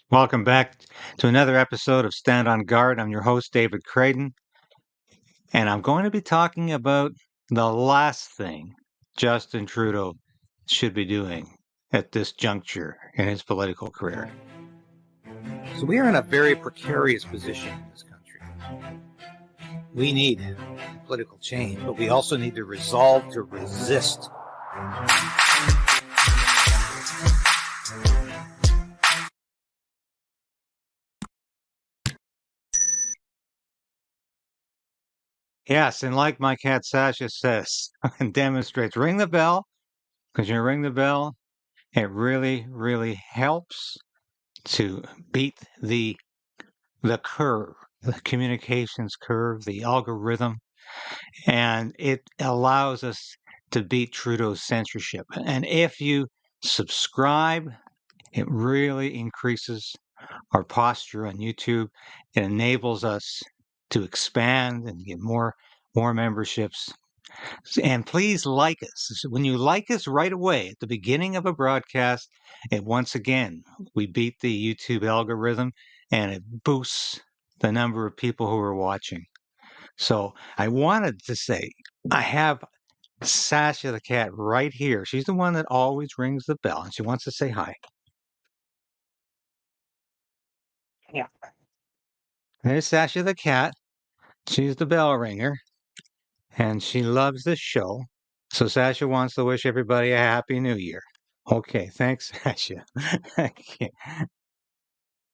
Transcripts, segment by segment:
Welcome back to another episode of Stand on Guard. I'm your host, David Krayden, and I'm going to be talking about the last thing Justin Trudeau should be doing at this juncture in his political career. So we are in a very precarious position in this country. We need political change, but we also need the resolve to resist. Yes, and like my cat Sasha says and demonstrates, ring the bell, because you ring the bell, it really, really helps to beat the curve, the communications curve, the algorithm, and it allows us to beat Trudeau's censorship. And if you subscribe, it really increases our posture on YouTube. It enables us to expand and get more memberships. And please like us. When you like us right away at the beginning of a broadcast, once again, we beat the YouTube algorithm and it boosts the number of people who are watching. So I wanted to say, I have Sasha the cat right here. She's the one that always rings the bell and she wants to say hi. Yeah. There's Sasha the cat. She's the bell ringer and she loves this show. So Sasha wants to wish everybody a happy new year. Okay, thanks, Sasha. Okay.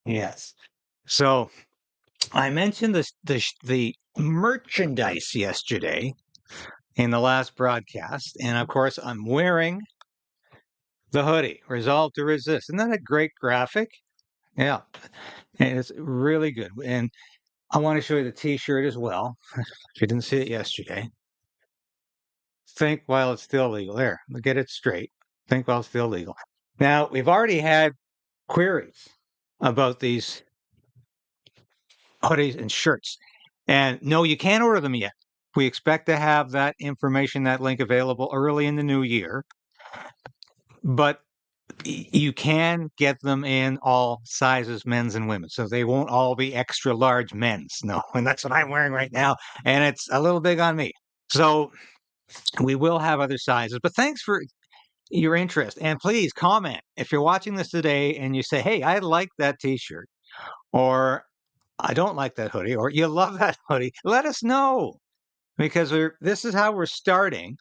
Yes. So I mentioned the merchandise yesterday in the last broadcast, and of course I'm wearing the hoodie, Resolve to Resist. Isn't that a great graphic? Yeah, and it's really good. And I want to show you the T-shirt as well. If you didn't see it yesterday, think while it's still legal. There, get it straight. Think while it's still legal. Now we've already had queries about these hoodies and shirts, and no, you can't order them yet. We expect to have that information, that link available early in the new year, but you can get them in all sizes, men's and women's. So they won't all be extra large men's. No, and that's what I'm wearing right now. And it's a little big on me. So we will have other sizes. But thanks for your interest. And please comment if you're watching this today and you say, hey, I like that t-shirt, or I don't like that hoodie, or you love that hoodie. Let us know. Because this is how we're starting.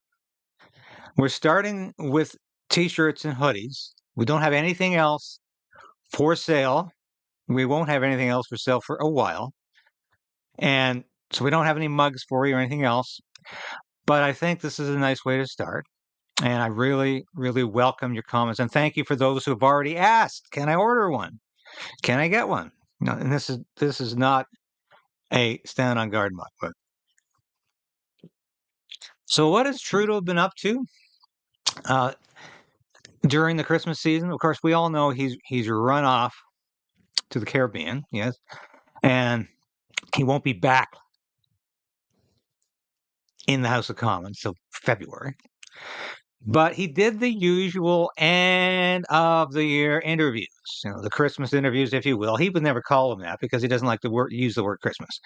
We're starting with t-shirts and hoodies. We don't have anything else for sale. We won't have anything else for sale for a while. And so we don't have any mugs for you or anything else. But I think this is a nice way to start. And I really, really welcome your comments. And thank you for those who have already asked, can I order one? Can I get one? No, and this is not a stand on guard mug. But so what has Trudeau been up to during the Christmas season? Of course, we all know he's run off to the Caribbean, yes, and he won't be back in the House of Commons till February. But he did the usual end of the year interviews, the Christmas interviews, if you will. He would never call them that because he doesn't like to use the word Christmas.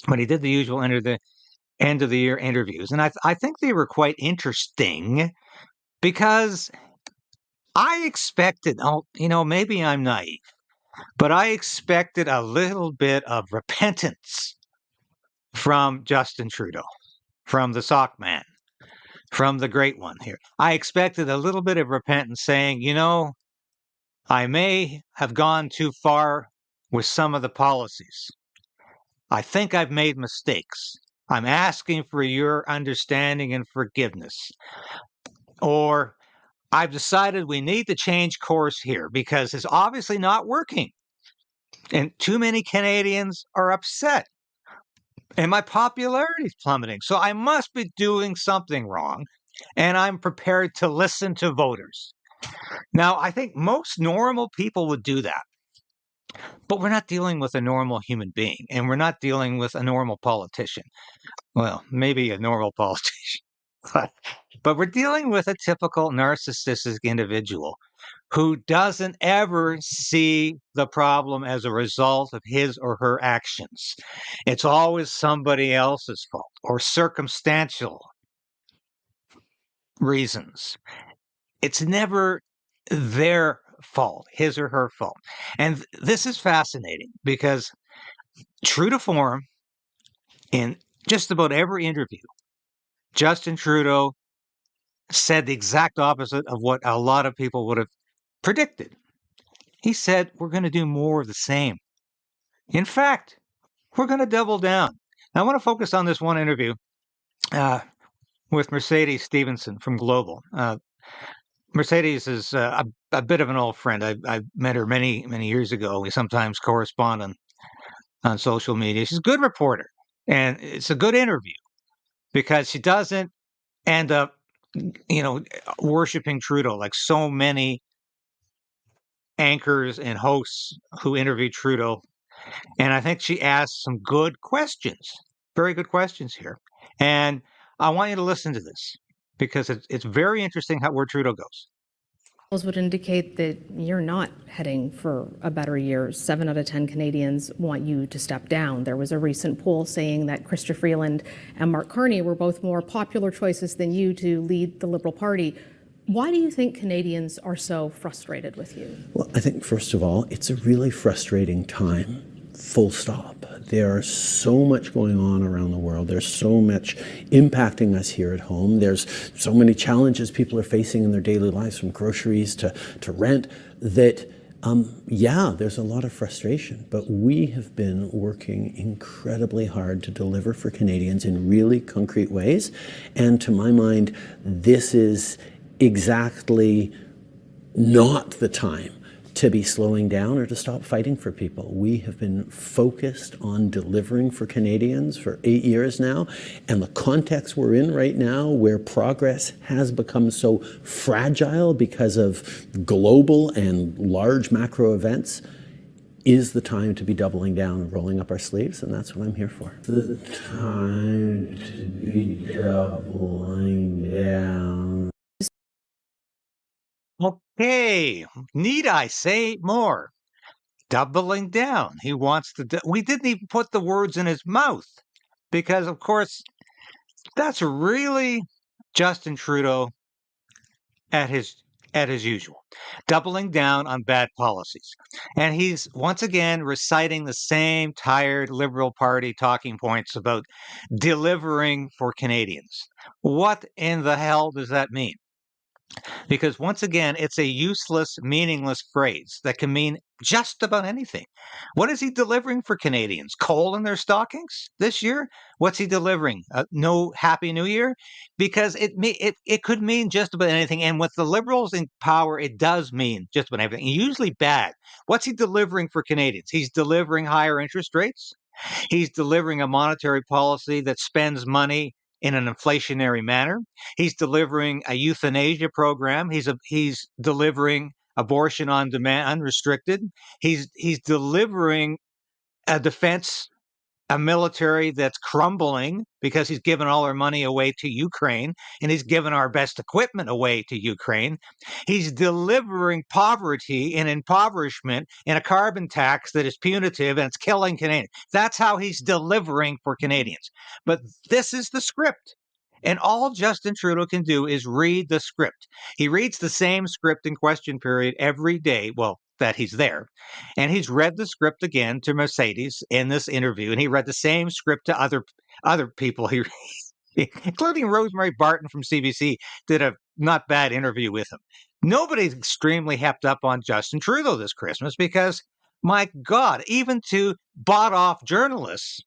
But he did the usual end of the year interviews, and I think they were quite interesting because I expected, maybe I'm naive, but I expected a little bit of repentance from Justin Trudeau, from the sock man, from the great one here. I expected a little bit of repentance saying, I may have gone too far with some of the policies. I think I've made mistakes. I'm asking for your understanding and forgiveness. Or I've decided we need to change course here because it's obviously not working. And too many Canadians are upset. And my popularity is plummeting. So I must be doing something wrong. And I'm prepared to listen to voters. Now, I think most normal people would do that. But we're not dealing with a normal human being. And we're not dealing with a normal politician. Well, maybe a normal politician. But we're dealing with a typical narcissistic individual who doesn't ever see the problem as a result of his or her actions. It's always somebody else's fault or circumstantial reasons. It's never their fault, his or her fault. And this is fascinating because, true to form, in just about every interview, Justin Trudeau said the exact opposite of what a lot of people would have predicted. He said, we're going to do more of the same. In fact, we're going to double down. Now, I want to focus on this one interview with Mercedes Stephenson from Global. Mercedes is a bit of an old friend. I met her many, many years ago. We sometimes correspond on social media. She's a good reporter, and it's a good interview because she doesn't end up, worshiping Trudeau like so many anchors and hosts who interview Trudeau. And I think she asked some good questions, very good questions here. And I want you to listen to this because it's very interesting where Trudeau goes. Would indicate that you're not heading for a better year. 7 out of 10 Canadians want you to step down. There was a recent poll saying that Chrystia Freeland and Mark Carney were both more popular choices than you to lead the Liberal Party. Why do you think Canadians are so frustrated with you? Well, I think, first of all, it's a really frustrating time. Full stop. There's so much going on around the world. There's so much impacting us here at home. There's so many challenges people are facing in their daily lives, from groceries to rent, that, there's a lot of frustration. But we have been working incredibly hard to deliver for Canadians in really concrete ways. And to my mind, this is exactly not the time to be slowing down or to stop fighting for people. We have been focused on delivering for Canadians for 8 years now, and the context we're in right now, where progress has become so fragile because of global and large macro events, is the time to be doubling down and rolling up our sleeves, and that's what I'm here for. The time to be doubling down. Okay, need I say more? Doubling down. He wants to. We didn't even put the words in his mouth because, of course, that's really Justin Trudeau at his usual, doubling down on bad policies, and he's once again reciting the same tired Liberal Party talking points about delivering for Canadians. What in the hell does that mean? Because once again, it's a useless, meaningless phrase that can mean just about anything. What is he delivering for Canadians? Coal in their stockings this year? What's he delivering? No Happy New Year? Because it could mean just about anything. And with the Liberals in power, it does mean just about everything. Usually bad. What's he delivering for Canadians? He's delivering higher interest rates. He's delivering a monetary policy that spends money in an inflationary manner. He's delivering a euthanasia program. He's delivering abortion on demand, unrestricted. He's delivering a defense, a military that's crumbling because he's given all our money away to Ukraine and he's given our best equipment away to Ukraine. He's delivering poverty and impoverishment in a carbon tax that is punitive and it's killing Canadians. That's how he's delivering for Canadians. But this is the script. And all Justin Trudeau can do is read the script. He reads the same script in question period every day. Well, that he's there. And he's read the script again to Mercedes in this interview, and he read the same script to other people, including Rosemary Barton from CBC, did a not bad interview with him. Nobody's extremely hepped up on Justin Trudeau this Christmas because, my God, even to bought off journalists,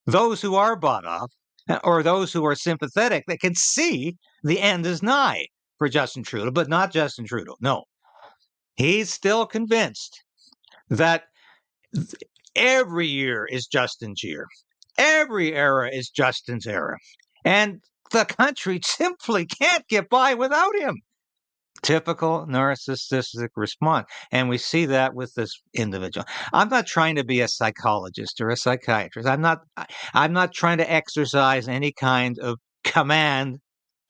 those who are bought off, or those who are sympathetic, they can see the end is nigh for Justin Trudeau, but not Justin Trudeau. No, he's still convinced that every year is Justin's year. Every era is Justin's era. And the country simply can't get by without him. Typical narcissistic response. And we see that with this individual. I'm not trying to be a psychologist or a psychiatrist. I'm not trying to exercise any kind of command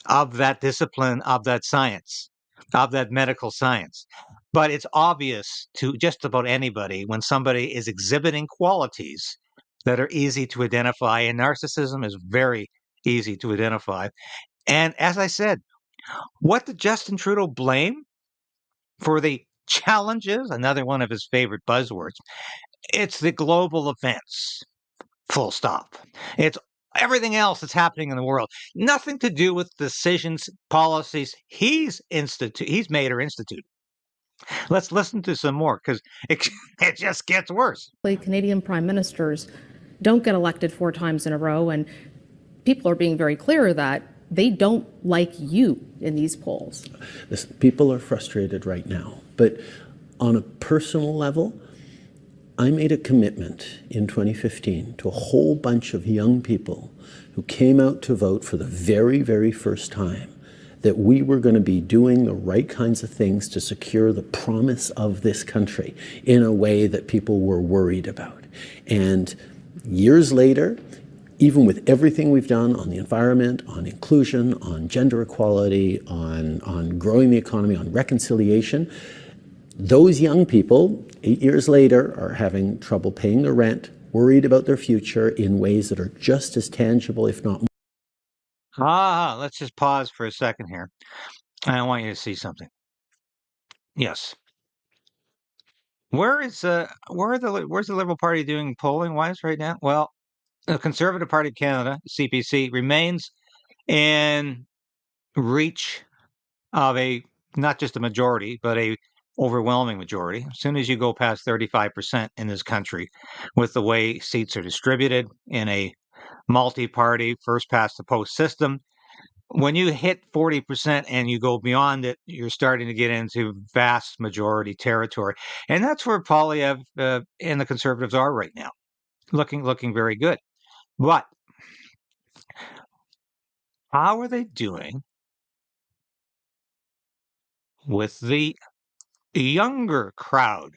of that discipline, of that science, of that medical science. But it's obvious to just about anybody when somebody is exhibiting qualities that are easy to identify, and narcissism is very easy to identify. And as I said, what did Justin Trudeau blame for the challenges? Another one of his favorite buzzwords. It's the global events. Full stop. It's everything else that's happening in the world. Nothing to do with decisions, policies he's made or instituted. Let's listen to some more because it just gets worse. Canadian prime ministers don't get elected 4 times in a row, and people are being very clear that they don't like you in these polls. Listen, people are frustrated right now, but on a personal level, I made a commitment in 2015 to a whole bunch of young people who came out to vote for the very, very first time that we were going to be doing the right kinds of things to secure the promise of this country in a way that people were worried about. And years later, even with everything we've done on the environment, on inclusion, on gender equality, on growing the economy, on reconciliation, those young people, 8 years later, are having trouble paying their rent, worried about their future in ways that are just as tangible, if not more. Let's just pause for a second here. I want you to see something. Yes. Where's the Liberal Party doing polling wise right now? Well, the Conservative Party of Canada, CPC, remains in reach of a not just a majority, but a overwhelming majority. As soon as you go past 35% in this country, with the way seats are distributed in a multi-party first past the post system, when you hit 40% and you go beyond it, you're starting to get into vast majority territory, and that's where Poilievre and the Conservatives are right now, looking very good. But how are they doing with the younger crowd?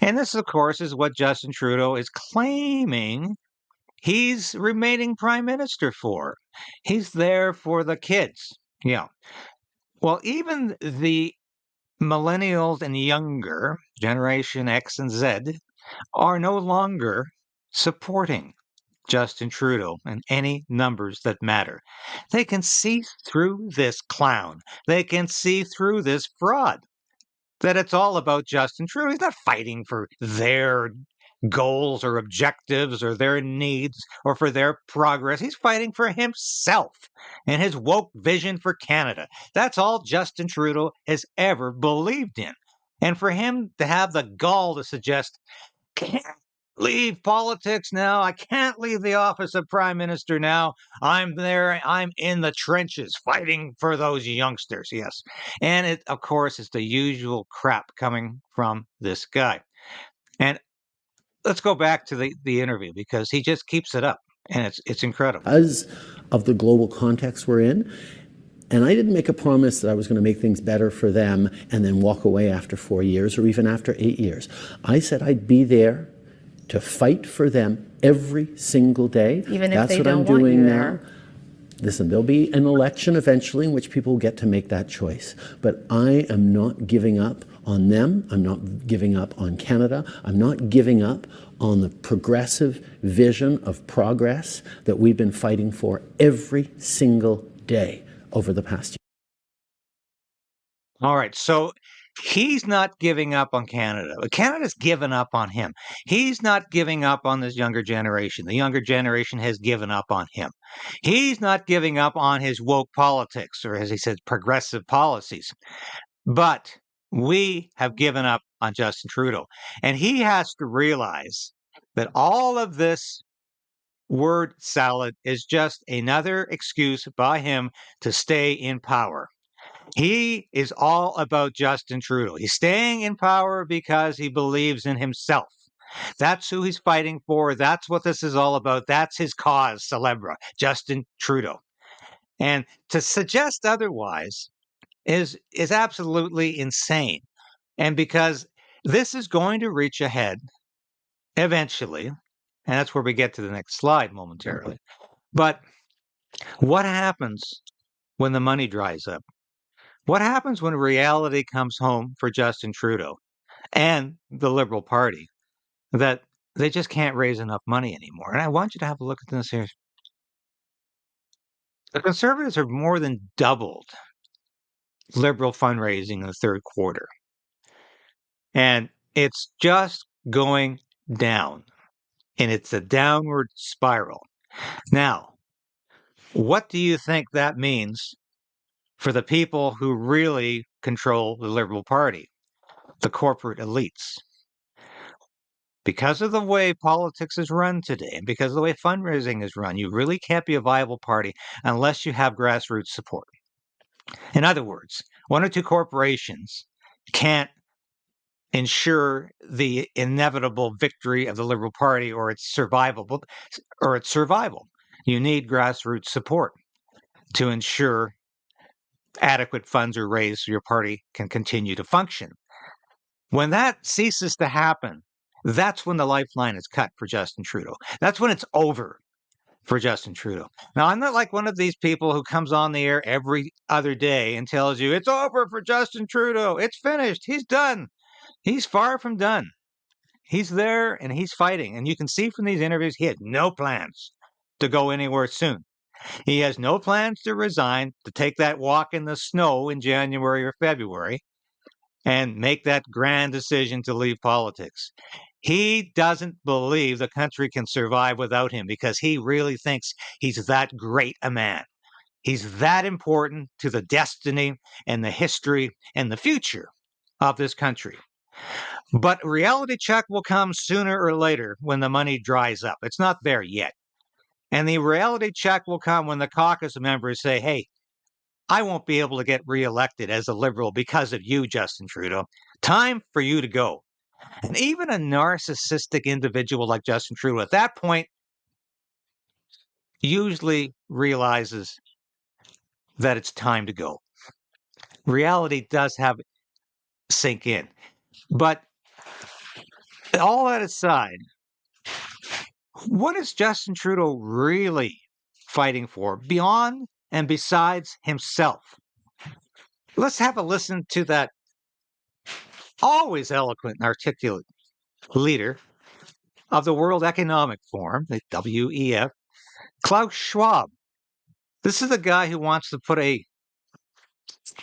And this, of course, is what Justin Trudeau is claiming he's remaining prime minister for. He's there for the kids. Yeah. Well, even the millennials and younger, Generation X and Z, are no longer supporting Justin Trudeau and any numbers that matter. They can see through this clown. They can see through this fraud. That it's all about Justin Trudeau. He's not fighting for their goals or objectives or their needs or for their progress. He's fighting for himself and his woke vision for Canada. That's all Justin Trudeau has ever believed in. And for him to have the gall to suggest, can't leave politics now. I can't leave the office of prime minister now. I'm there. I'm in the trenches fighting for those youngsters. Yes. And it, of course, is the usual crap coming from this guy. And let's go back to the interview because he just keeps it up and it's incredible. Because of the global context we're in, and I didn't make a promise that I was going to make things better for them and then walk away after 4 years or even after 8 years. I said I'd be there to fight for them every single day. Even if That's they what don't I'm want doing you now. there. Listen, there'll be an election eventually in which people get to make that choice. But I am not giving up on them. I'm not giving up on Canada. I'm not giving up on the progressive vision of progress that we've been fighting for every single day over the past year. All right. So he's not giving up on Canada. Canada's given up on him. He's not giving up on this younger generation. The younger generation has given up on him. He's not giving up on his woke politics, or as he said, progressive policies. But we have given up on Justin Trudeau. And he has to realize that all of this word salad is just another excuse by him to stay in power. He is all about Justin Trudeau. He's staying in power because he believes in himself. That's who he's fighting for. That's what this is all about. That's his cause célèbre, Justin Trudeau. And to suggest otherwise is absolutely insane. And because this is going to reach a head eventually, and that's where we get to the next slide momentarily. But what happens when the money dries up? What happens when reality comes home for Justin Trudeau and the Liberal Party? That they just can't raise enough money anymore. And I want you to have a look at this here. The Conservatives have more than doubled Liberal fundraising in the third quarter. And it's just going down. And it's a downward spiral. Now, what do you think that means for the people who really control the Liberal Party? The corporate elites. Because of the way politics is run today, and because of the way fundraising is run, you really can't be a viable party unless you have grassroots support. In other words, one or two corporations can't ensure the inevitable victory of the Liberal Party or its survival. You need grassroots support to ensure adequate funds are raised so your party can continue to function. When that ceases to happen, that's when the lifeline is cut for Justin Trudeau. That's when it's over for Justin Trudeau. Now, I'm not like one of these people who comes on the air every other day and tells you it's over for Justin Trudeau. It's finished. He's done. He's far from done. He's there and he's fighting. And you can see from these interviews, he had no plans to go anywhere soon. He has no plans to resign, to take that walk in the snow in January or February and make that grand decision to leave politics. He doesn't believe the country can survive without him because he really thinks he's that great a man. He's that important to the destiny and the history and the future of this country. But reality check will come sooner or later when the money dries up. It's not there yet. And the reality check will come when the caucus members say, hey, I won't be able to get reelected as a Liberal because of you, Justin Trudeau. Time for you to go. And even a narcissistic individual like Justin Trudeau at that point usually realizes that it's time to go. Reality does have sink in. But all that aside, what is Justin Trudeau really fighting for beyond and besides himself? Let's have a listen to that always eloquent and articulate leader of the World Economic Forum, the WEF, Klaus Schwab. This is the guy who wants to put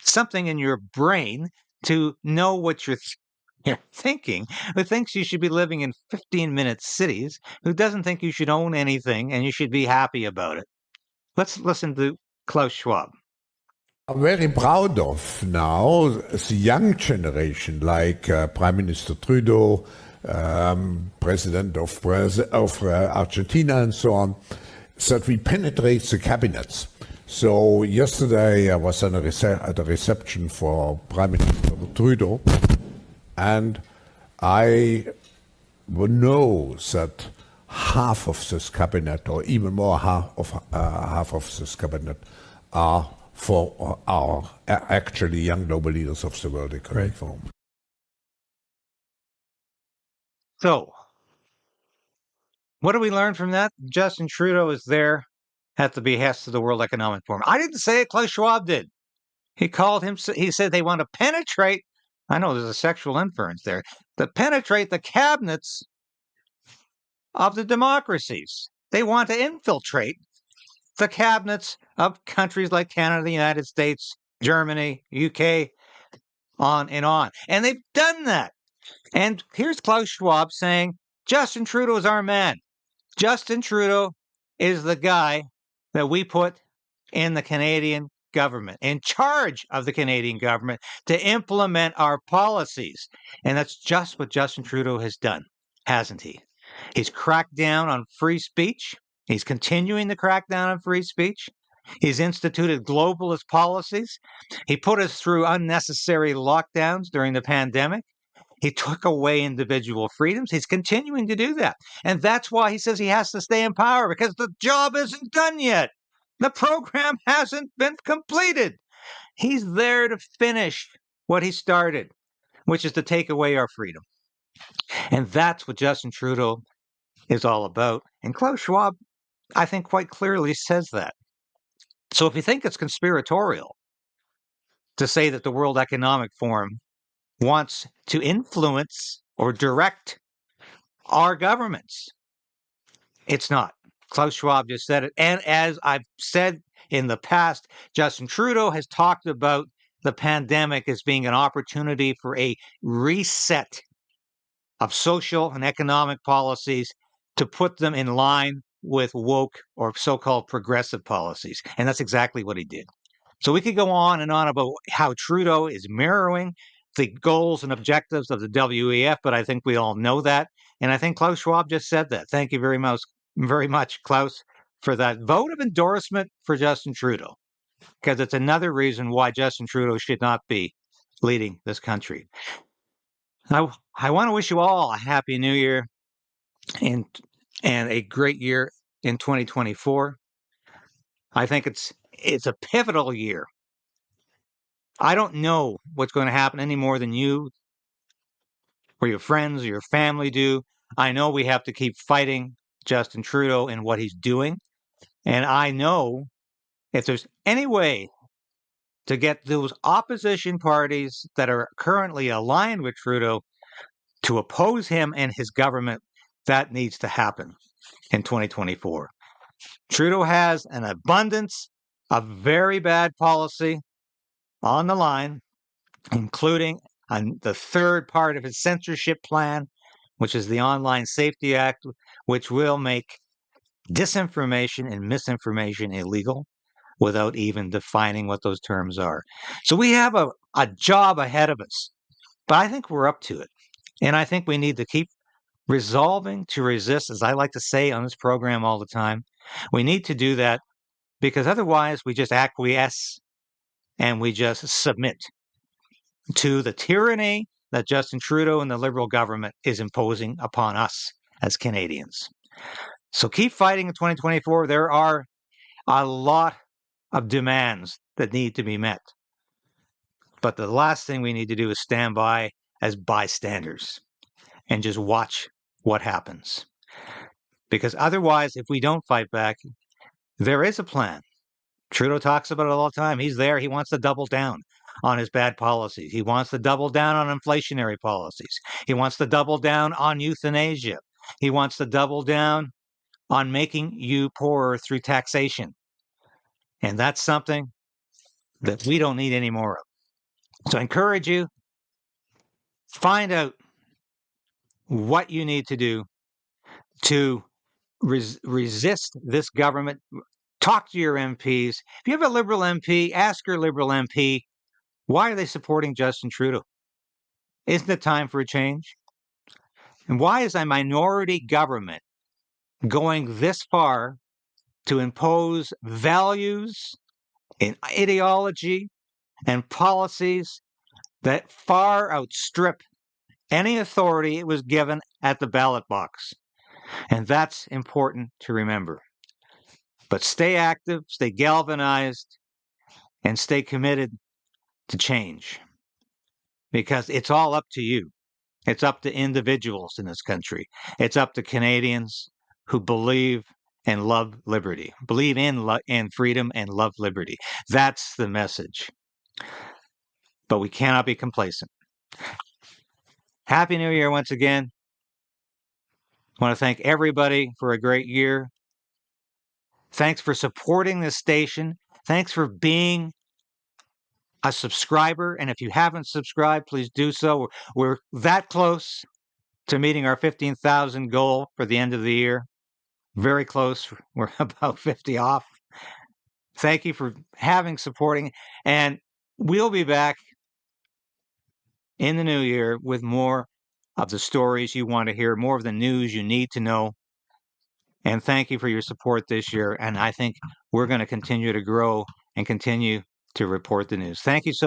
something in your brain to know what you're thinking, who thinks you should be living in 15-minute cities, who doesn't think you should own anything and you should be happy about it. Let's listen to Klaus Schwab. I'm very proud of now the young generation, like Prime Minister Trudeau, President of Argentina, and so on, that we penetrate the cabinets. So yesterday I was at a reception for Prime Minister Trudeau, and I know that half of this cabinet, or even more half of this cabinet, are for our actually young global leaders of the World Economic Forum. So, what do we learn from that? Justin Trudeau is there at the behest of the World Economic Forum. I didn't say it, Klaus Schwab did. He said they want to penetrate, I know there's a sexual inference there, to penetrate the cabinets of the democracies. They want to infiltrate the cabinets of countries like Canada, the United States, Germany, UK, on and on. And they've done that. And here's Klaus Schwab saying, Justin Trudeau is our man. Justin Trudeau is the guy that we put in the Canadian government, in charge of the Canadian government to implement our policies. And that's just what Justin Trudeau has done, hasn't he? He's cracked down on free speech. He's continuing to crack down on free speech. He's instituted globalist policies. He put us through unnecessary lockdowns during the pandemic. He took away individual freedoms. He's continuing to do that. And that's why he says he has to stay in power, because the job isn't done yet. The program hasn't been completed. He's there to finish what he started, which is to take away our freedom. And that's what Justin Trudeau is all about. And Klaus Schwab, I think, quite clearly says that. So if you think it's conspiratorial to say that the World Economic Forum wants to influence or direct our governments. It's not. Klaus Schwab just said it. And as I've said in the past, Justin Trudeau has talked about the pandemic as being an opportunity for a reset of social and economic policies to put them in line with woke or so-called progressive policies. And that's exactly what he did. So we could go on and on about how Trudeau is mirroring the goals and objectives of the WEF, but I think we all know that. And I think Klaus Schwab just said that. Thank you very much, Klaus, for that vote of endorsement for Justin Trudeau, because it's another reason why Justin Trudeau should not be leading this country. I want to wish you all a happy new year and a great year in 2024. I think it's a pivotal year. I don't know what's going to happen any more than you or your friends or your family do. I know we have to keep fighting Justin Trudeau and what he's doing. And I know if there's any way to get those opposition parties that are currently aligned with Trudeau to oppose him and his government, that needs to happen in 2024. Trudeau has an abundance of very bad policy on the line, including on the third part of his censorship plan, which is the Online Safety Act, which will make disinformation and misinformation illegal without even defining what those terms are. So we have a job ahead of us, but I think we're up to it. And I think we need to keep resolving to resist, as I like to say on this program all the time. We need to do that because otherwise we just acquiesce and we just submit to the tyranny that Justin Trudeau and the Liberal government is imposing upon us as Canadians. So keep fighting in 2024. There are a lot of demands that need to be met. But the last thing we need to do is stand by as bystanders and just watch what happens. Because otherwise, if we don't fight back, there is a plan. Trudeau talks about it all the time. He's there. He wants to double down on his bad policies. He wants to double down on inflationary policies. He wants to double down on euthanasia. He wants to double down on making you poorer through taxation. And that's something that we don't need any more of. So I encourage you, find out what you need to do to resist this government. Talk to your MPs. If you have a Liberal MP, ask your Liberal MP, why are they supporting Justin Trudeau? Isn't it time for a change? And why is a minority government going this far to impose values and ideology and policies that far outstrip any authority it was given at the ballot box? And that's important to remember. But stay active, stay galvanized, and stay committed to change. Because it's all up to you. It's up to individuals in this country. It's up to Canadians who believe and love liberty, believe in freedom and love liberty. That's the message. But we cannot be complacent. Happy New Year once again. I want to thank everybody for a great year. Thanks for supporting this station. Thanks for being a subscriber. And if you haven't subscribed, please do so. We're that close to meeting our 15,000 goal for the end of the year. Very close. We're about 50 off. Thank you for supporting. And we'll be back in the new year with more of the stories you want to hear, more of the news you need to know. And thank you for your support this year. And I think we're going to continue to grow and continue to report the news. Thank you so much.